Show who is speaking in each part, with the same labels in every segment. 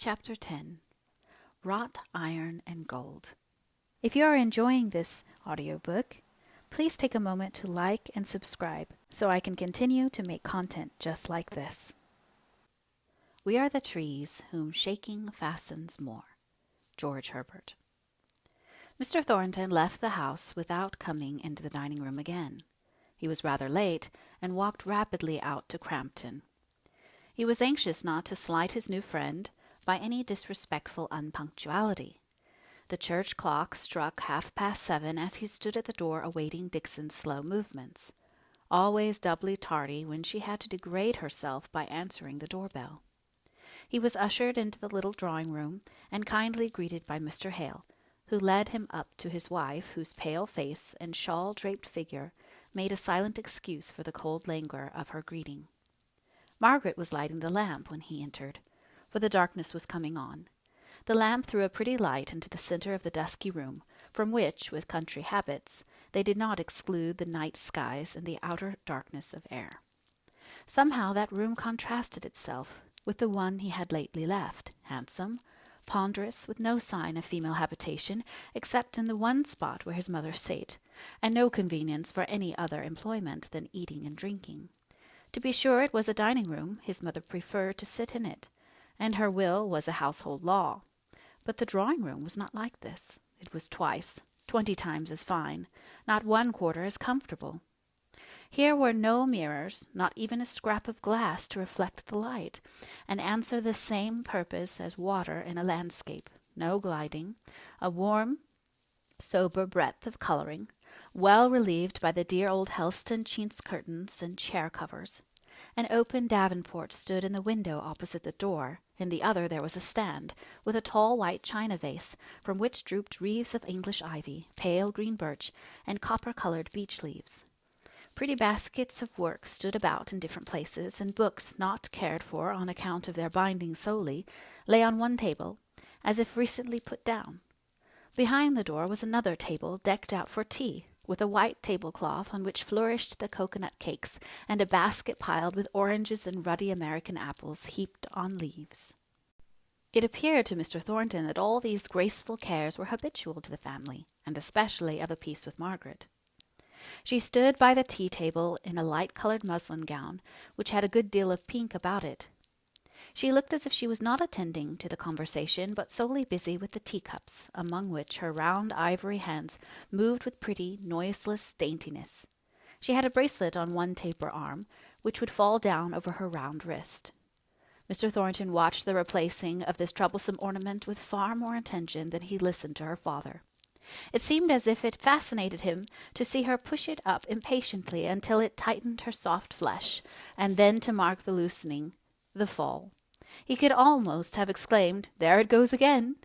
Speaker 1: Chapter 10 Wrought Iron and Gold. If you are enjoying this audiobook, please take a moment to like and subscribe so I can continue to make content just like this. We are the trees whom shaking fastens more. George Herbert. Mr. Thornton left the house without coming into the dining room again. He was rather late and walked rapidly out to Crampton. He was anxious not to slight his new friend by any disrespectful unpunctuality. The church clock struck 7:30 as he stood at the door awaiting Dixon's slow movements, always doubly tardy when she had to degrade herself by answering the doorbell. He was ushered into the little drawing-room and kindly greeted by Mr. Hale, who led him up to his wife, whose pale face and shawl-draped figure made a silent excuse for the cold languor of her greeting. Margaret was lighting the lamp when he entered, for the darkness was coming on. The lamp threw a pretty light into the center of the dusky room, from which, with country habits, they did not exclude the night skies and the outer darkness of air. Somehow that room contrasted itself with the one he had lately left, handsome, ponderous, with no sign of female habitation except in the one spot where his mother sate, and no convenience for any other employment than eating and drinking. To be sure, it was a dining-room. His mother preferred to sit in it, and her will was a household law. But the drawing-room was not like this. It was 20 times as fine, not 1/4 as comfortable. Here were no mirrors, not even a scrap of glass to reflect the light, and answer the same purpose as water in a landscape. No gliding, a warm, sober breadth of coloring, well relieved by the dear old Helston chintz curtains and chair covers. An open davenport stood in the window opposite the door. In the other there was a stand, with a tall white china vase, from which drooped wreaths of English ivy, pale green birch, and copper-colored beech leaves. Pretty baskets of work stood about in different places, and books not cared for on account of their binding solely lay on one table, as if recently put down. Behind the door was another table decked out for tea, with a white tablecloth on which flourished the coconut cakes, and a basket piled with oranges and ruddy American apples heaped on leaves. It appeared to Mr. Thornton that all these graceful cares were habitual to the family, and especially of a piece with Margaret. She stood by the tea-table in a light-colored muslin gown, which had a good deal of pink about it. She looked as if she was not attending to the conversation, but solely busy with the teacups, among which her round ivory hands moved with pretty, noiseless daintiness. She had a bracelet on one taper arm, which would fall down over her round wrist. Mr. Thornton watched the replacing of this troublesome ornament with far more attention than he listened to her father. It seemed as if it fascinated him to see her push it up impatiently until it tightened her soft flesh, and then to mark the loosening, the fall. He could almost have exclaimed, "There it goes again!"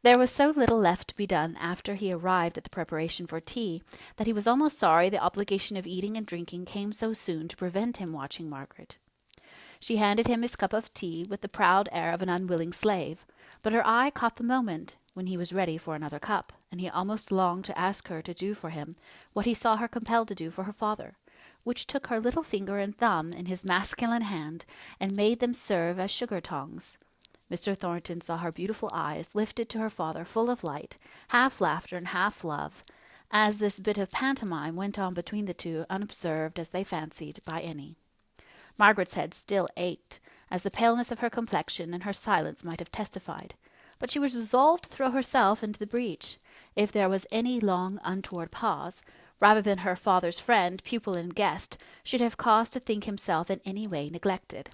Speaker 1: There was so little left to be done after he arrived at the preparation for tea that he was almost sorry the obligation of eating and drinking came so soon to prevent him watching Margaret. She handed him his cup of tea with the proud air of an unwilling slave, but her eye caught the moment when he was ready for another cup, and he almost longed to ask her to do for him what he saw her compelled to do for her father, which took her little finger and thumb in his masculine hand and made them serve as sugar-tongs. Mr. Thornton saw her beautiful eyes lifted to her father full of light, half laughter and half love, as this bit of pantomime went on between the two, unobserved, as they fancied, by any. Margaret's head still ached, as the paleness of her complexion and her silence might have testified, but she was resolved to throw herself into the breach, if there was any long untoward pause, rather than her father's friend, pupil, and guest should have cause to think himself in any way neglected.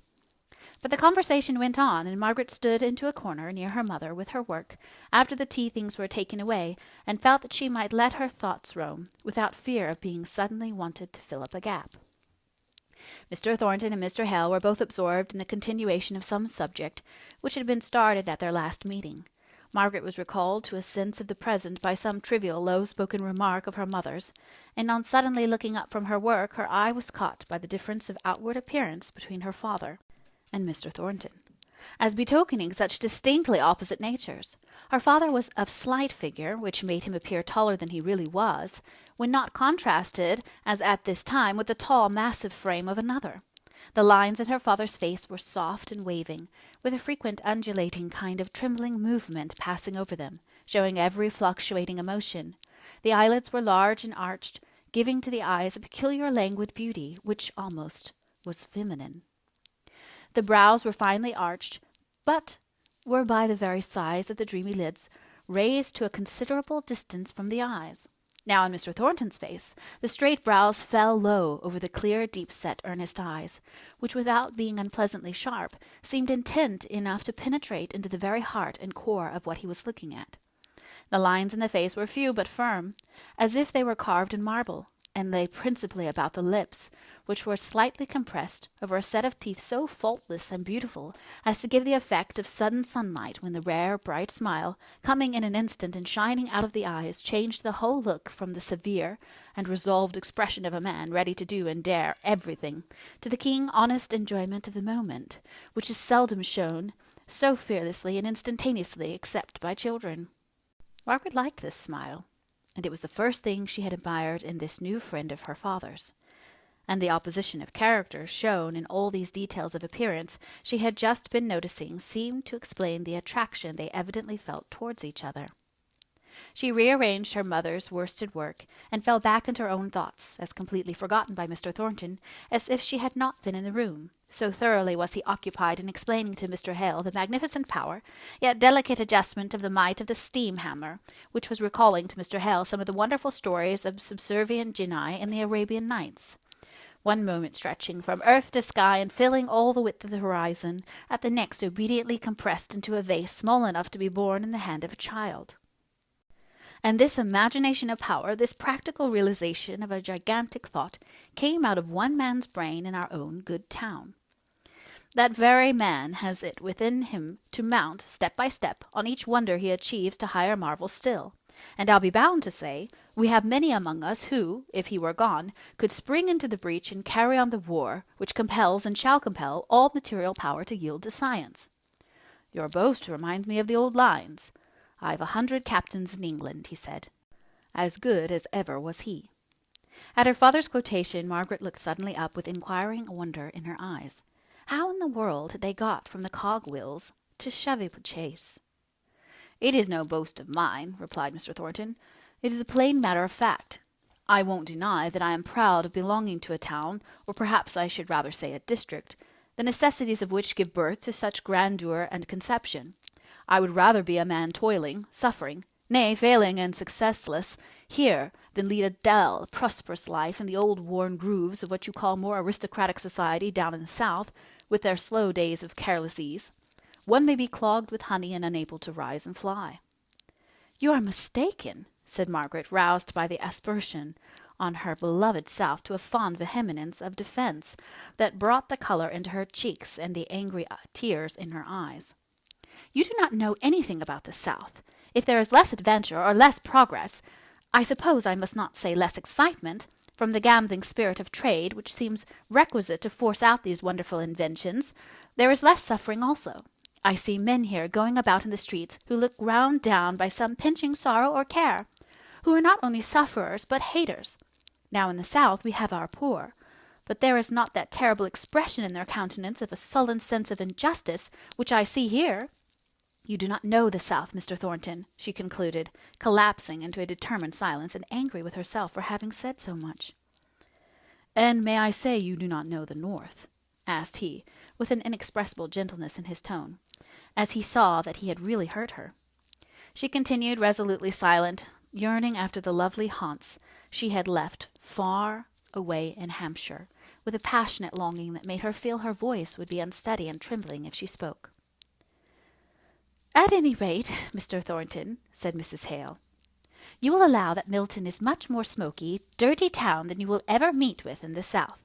Speaker 1: But the conversation went on, and Margaret stood into a corner near her mother with her work, after the tea things were taken away, and felt that she might let her thoughts roam, without fear of being suddenly wanted to fill up a gap. Mr. Thornton and Mr. Hale were both absorbed in the continuation of some subject which had been started at their last meeting. Margaret was recalled to a sense of the present by some trivial, low-spoken remark of her mother's, and on suddenly looking up from her work, her eye was caught by the difference of outward appearance between her father and Mr. Thornton, as betokening such distinctly opposite natures. Her father was of slight figure, which made him appear taller than he really was, when not contrasted, as at this time, with the tall, massive frame of another. The lines in her father's face were soft and waving, with a frequent undulating kind of trembling movement passing over them, showing every fluctuating emotion. The eyelids were large and arched, giving to the eyes a peculiar languid beauty, which almost was feminine. The brows were finely arched, but were by the very size of the dreamy lids, raised to a considerable distance from the eyes. Now in Mr. Thornton's face, the straight brows fell low over the clear, deep-set, earnest eyes, which, without being unpleasantly sharp, seemed intent enough to penetrate into the very heart and core of what he was looking at. The lines in the face were few but firm, as if they were carved in marble, and lay principally about the lips, which were slightly compressed over a set of teeth so faultless and beautiful as to give the effect of sudden sunlight when the rare, bright smile, coming in an instant and shining out of the eyes, changed the whole look from the severe and resolved expression of a man ready to do and dare everything, to the keen, honest enjoyment of the moment, which is seldom shown so fearlessly and instantaneously except by children. Margaret liked this smile, and it was the first thing she had admired in this new friend of her father's. And the opposition of characters shown in all these details of appearance she had just been noticing seemed to explain the attraction they evidently felt towards each other. She rearranged her mother's worsted work, and fell back into her own thoughts, as completely forgotten by Mr. Thornton as if she had not been in the room, so thoroughly was he occupied in explaining to Mr. Hale the magnificent power, yet delicate adjustment of the might of the steam-hammer, which was recalling to Mr. Hale some of the wonderful stories of subservient genii in the Arabian Nights. One moment stretching from earth to sky and filling all the width of the horizon, at the next obediently compressed into a vase small enough to be borne in the hand of a child. And this imagination of power, this practical realization of a gigantic thought, came out of one man's brain in our own good town. That very man has it within him to mount, step by step, on each wonder he achieves to higher marvels still. And I'll be bound to say, we have many among us who, if he were gone, could spring into the breach and carry on the war, which compels and shall compel all material power to yield to science. Your boast reminds me of the old lines. I've 100 captains in England, he said. As good as ever was he. At her father's quotation, Margaret looked suddenly up with inquiring wonder in her eyes. How in the world had they got from the cog-wheels to Chevy-Chase? It is no boast of mine, replied Mr. Thornton. It is a plain matter of fact. I won't deny that I am proud of belonging to a town, or perhaps I should rather say a district, the necessities of which give birth to such grandeur and conception. I would rather be a man toiling, suffering, nay, failing and successless, here, than lead a dull, prosperous life in the old worn grooves of what you call more aristocratic society down in the south, with their slow days of careless ease. One may be clogged with honey and unable to rise and fly. You are mistaken, said Margaret, roused by the aspersion on her beloved South to a fond vehemence of defence that brought the colour into her cheeks and the angry tears in her eyes. You do not know anything about the South. If there is less adventure or less progress, I suppose I must not say less excitement, from the gambling spirit of trade which seems requisite to force out these wonderful inventions, there is less suffering also. I see men here going about in the streets who look ground down by some pinching sorrow or care, who are not only sufferers but haters. Now in the South we have our poor, but there is not that terrible expression in their countenance of a sullen sense of injustice which I see here. You do not know the South, Mr. Thornton, she concluded, collapsing into a determined silence and angry with herself for having said so much. And may I say you do not know the North? Asked he, with an inexpressible gentleness in his tone, as he saw that he had really hurt her. She continued resolutely silent, yearning after the lovely haunts she had left far away in Hampshire, with a passionate longing that made her feel her voice would be unsteady and trembling if she spoke. At any rate, Mr. Thornton, said Mrs. Hale, you will allow that Milton is much more smoky, dirty town than you will ever meet with in the South.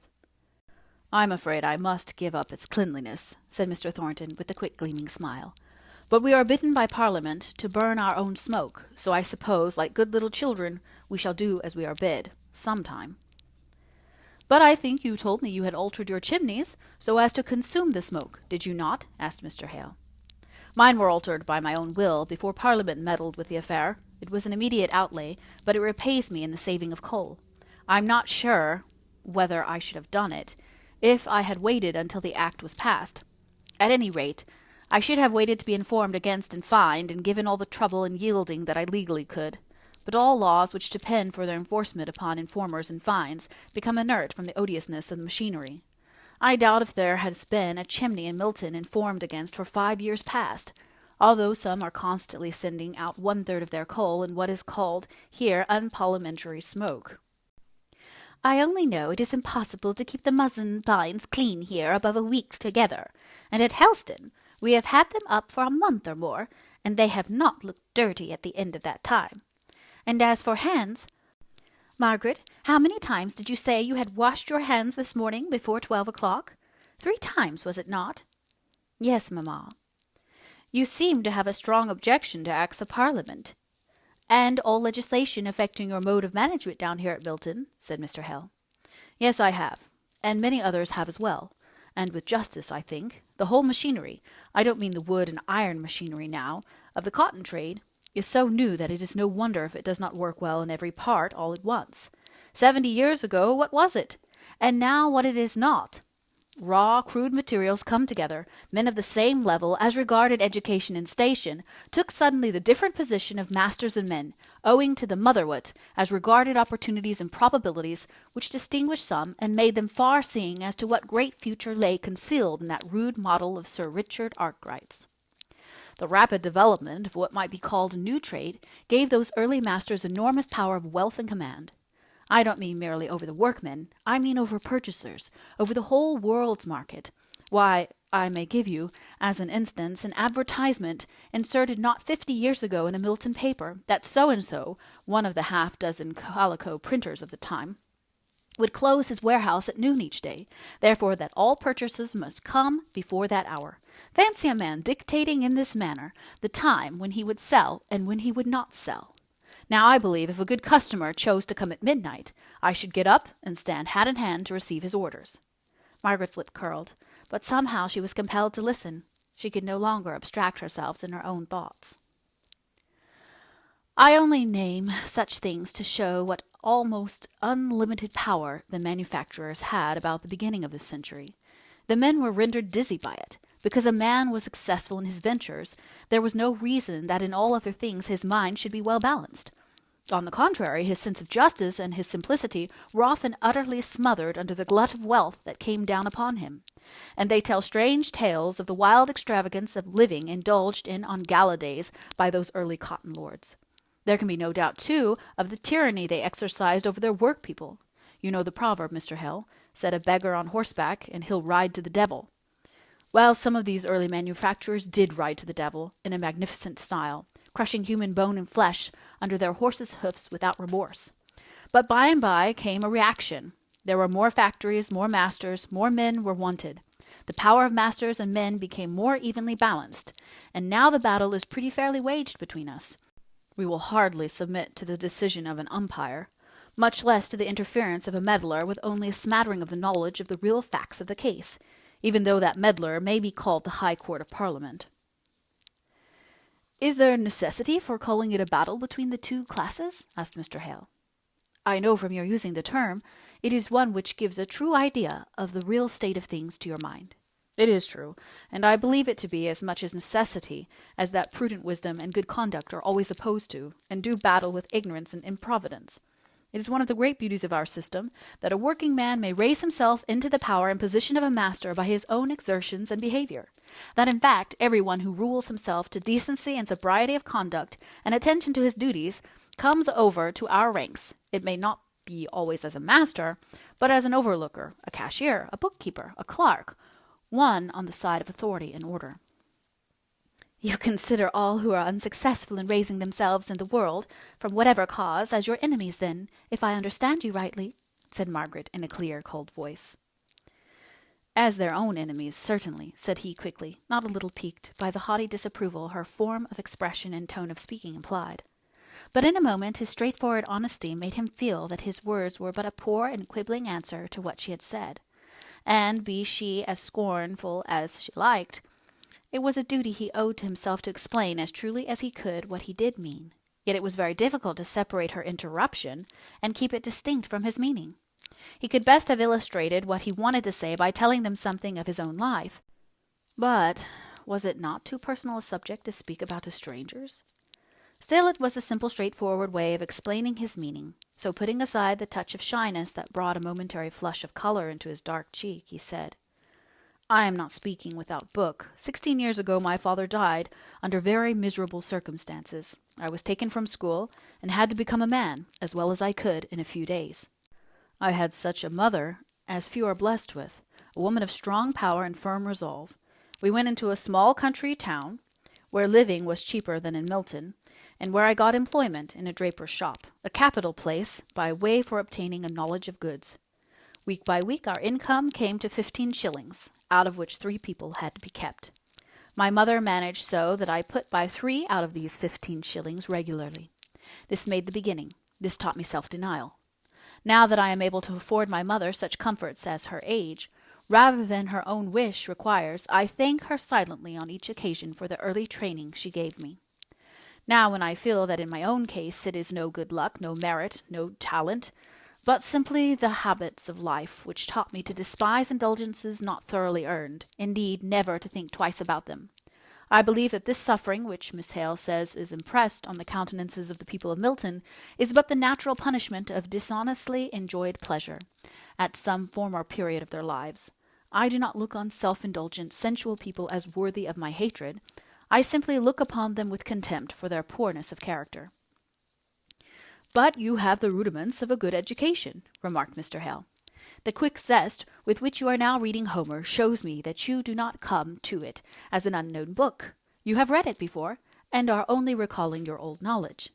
Speaker 1: I'm afraid I must give up its cleanliness, said Mr. Thornton with a quick gleaming smile. But we are bidden by Parliament to burn our own smoke, so I suppose, like good little children, we shall do as we are bid, sometime. But I think you told me you had altered your chimneys so as to consume the smoke, did you not? Asked Mr. Hale. Mine were altered by my own will before Parliament meddled with the affair. It was an immediate outlay, but it repays me in the saving of coal. I am not sure whether I should have done it, if I had waited until the act was passed. At any rate, I should have waited to be informed against and fined, and given all the trouble and yielding that I legally could. But all laws which depend for their enforcement upon informers and fines become inert from the odiousness of the machinery. I doubt if there has been a chimney in Milton informed against for 5 years past, although some are constantly sending out 1/3 of their coal in what is called here unparliamentary smoke. I only know it is impossible to keep the muslin blinds clean here above a week together, and at Helston we have had them up for a month or more, and they have not looked dirty at the end of that time. And as for hands, Margaret, how many times did you say you had washed your hands this morning before 12 o'clock? 3 times, was it not? Yes, mamma. You seem to have a strong objection to Acts of Parliament, and all legislation affecting your mode of management down here at Milton, said Mr. Hale. Yes, I have, and many others have as well, and with justice, I think. The whole machinery, I don't mean the wood and iron machinery now, of the cotton trade, is so new that it is no wonder if it does not work well in every part all at once. 70 years ago, what was it? And now what it is not. Raw, crude materials come together, men of the same level as regarded education and station, took suddenly the different position of masters and men, owing to the motherwort, as regarded opportunities and probabilities, which distinguished some, and made them far-seeing as to what great future lay concealed in that rude model of Sir Richard Arkwright's. The rapid development of what might be called a new trade gave those early masters enormous power of wealth and command. I don't mean merely over the workmen, I mean over purchasers, over the whole world's market. Why, I may give you, as an instance, an advertisement inserted not 50 years ago in a Milton paper that so-and-so, one of the half-dozen calico printers of the time, would close his warehouse at noon each day, therefore that all purchasers must come before that hour. Fancy a man dictating in this manner the time when he would sell and when he would not sell. Now I believe if a good customer chose to come at midnight, I should get up and stand hat in hand to receive his orders. Margaret's lip curled, but somehow she was compelled to listen. She could no longer abstract herself in her own thoughts. I only name such things to show what almost unlimited power the manufacturers had about the beginning of this century. The men were rendered dizzy by it. Because a man was successful in his ventures, there was no reason that in all other things his mind should be well balanced. On the contrary, his sense of justice and his simplicity were often utterly smothered under the glut of wealth that came down upon him. And they tell strange tales of the wild extravagance of living indulged in on gala days by those early cotton lords. There can be no doubt, too, of the tyranny they exercised over their work-people. You know the proverb, Mr. Hale, set a beggar on horseback, and he'll ride to the devil. Well, some of these early manufacturers did ride to the devil in a magnificent style, crushing human bone and flesh under their horses' hoofs without remorse. But by and by came a reaction. There were more factories, more masters, more men were wanted. The power of masters and men became more evenly balanced, and now the battle is pretty fairly waged between us. We will hardly submit to the decision of an umpire, much less to the interference of a meddler with only a smattering of the knowledge of the real facts of the case, even though that meddler may be called the High Court of Parliament. Is there a necessity for calling it a battle between the two classes? Asked Mr. Hale. I know from your using the term, it is one which gives a true idea of the real state of things to your mind. It is true, and I believe it to be as much as necessity as that prudent wisdom and good conduct are always opposed to, and do battle with ignorance and improvidence. It is one of the great beauties of our system that a working man may raise himself into the power and position of a master by his own exertions and behavior. That, in fact, every one who rules himself to decency and sobriety of conduct and attention to his duties comes over to our ranks. It may not be always as a master, but as an overlooker, a cashier, a bookkeeper, a clerk, one on the side of authority and order. You consider all who are unsuccessful in raising themselves in the world, from whatever cause, as your enemies, then, if I understand you rightly, said Margaret in a clear, cold voice. As their own enemies, certainly, said he quickly, not a little piqued by the haughty disapproval her form of expression and tone of speaking implied. But in a moment his straightforward honesty made him feel that his words were but a poor and quibbling answer to what she had said, and be she as scornful as she liked, it was a duty he owed to himself to explain as truly as he could what he did mean. Yet it was very difficult to separate her interruption and keep it distinct from his meaning. He could best have illustrated what he wanted to say by telling them something of his own life. But was it not too personal a subject to speak about to strangers? Still, it was a simple, straightforward way of explaining his meaning. So putting aside the touch of shyness that brought a momentary flush of color into his dark cheek, he said, "I am not speaking without book. 16 years ago my father died under very miserable circumstances. I was taken from school and had to become a man, as well as I could, in a few days. I had such a mother as few are blessed with, a woman of strong power and firm resolve. We went into a small country town, where living was cheaper than in Milton, and where I got employment in a draper's shop, a capital place by way for obtaining a knowledge of goods. Week by week our income came to 15 shillings, out of which 3 people had to be kept. My mother managed so that I put by 3 out of these 15 shillings regularly. This made the beginning. This taught me self-denial. Now that I am able to afford my mother such comforts as her age, rather than her own wish requires, I thank her silently on each occasion for the early training she gave me. Now, when I feel that in my own case it is no good luck, no merit, no talent, but simply the habits of life which taught me to despise indulgences not thoroughly earned, indeed never to think twice about them, I believe that this suffering, which Miss Hale says is impressed on the countenances of the people of Milton, is but the natural punishment of dishonestly enjoyed pleasure, at some former period of their lives. I do not look on self-indulgent, sensual people as worthy of my hatred. I simply look upon them with contempt for their poorness of character." "But you have the rudiments of a good education," remarked Mr. Hale. "The quick zest with which you are now reading Homer shows me that you do not come to it as an unknown book. You have read it before, and are only recalling your old knowledge."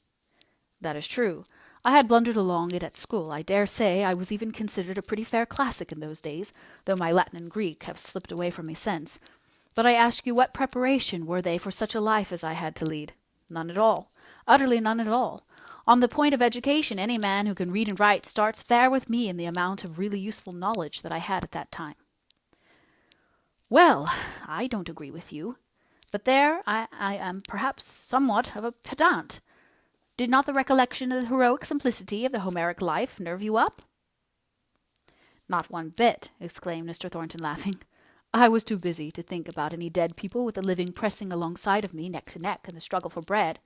Speaker 1: "That is true. I had blundered along it at school. I dare say I was even considered a pretty fair classic in those days, though my Latin and Greek have slipped away from me since. But I ask you, what preparation were they for such a life as I had to lead? None at all. Utterly none at all. On the point of education, any man who can read and write starts fair with me in the amount of really useful knowledge that I had at that time." "Well, I don't agree with you. But there I am perhaps somewhat of a pedant. Did not the recollection of the heroic simplicity of the Homeric life nerve you up?" "Not one bit," exclaimed Mr. Thornton, laughing. "I was too busy to think about any dead people with the living pressing alongside of me neck to neck in the struggle for bread.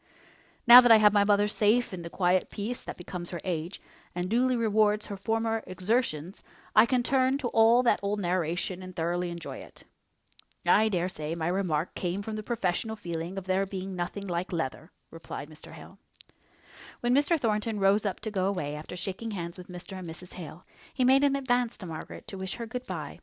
Speaker 1: Now that I have my mother safe in the quiet peace that becomes her age, and duly rewards her former exertions, I can turn to all that old narration and thoroughly enjoy it." "I dare say my remark came from the professional feeling of there being nothing like leather," replied Mr. Hale. When Mr. Thornton rose up to go away after shaking hands with Mr. and Mrs. Hale, he made an advance to Margaret to wish her good-bye,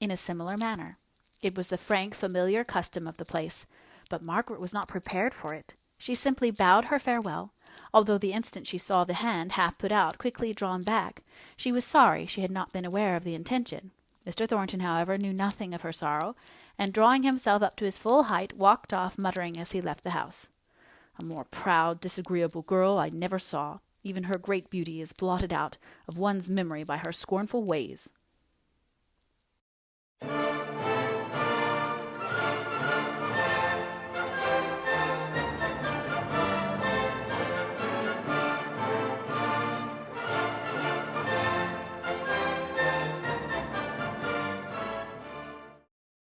Speaker 1: in a similar manner. It was the frank, familiar custom of the place, but Margaret was not prepared for it. She simply bowed her farewell, although the instant she saw the hand, half put out, quickly drawn back, she was sorry she had not been aware of the intention. Mr. Thornton, however, knew nothing of her sorrow, and drawing himself up to his full height, walked off, muttering as he left the house, "A more proud, disagreeable girl I never saw. Even her great beauty is blotted out of one's memory by her scornful ways."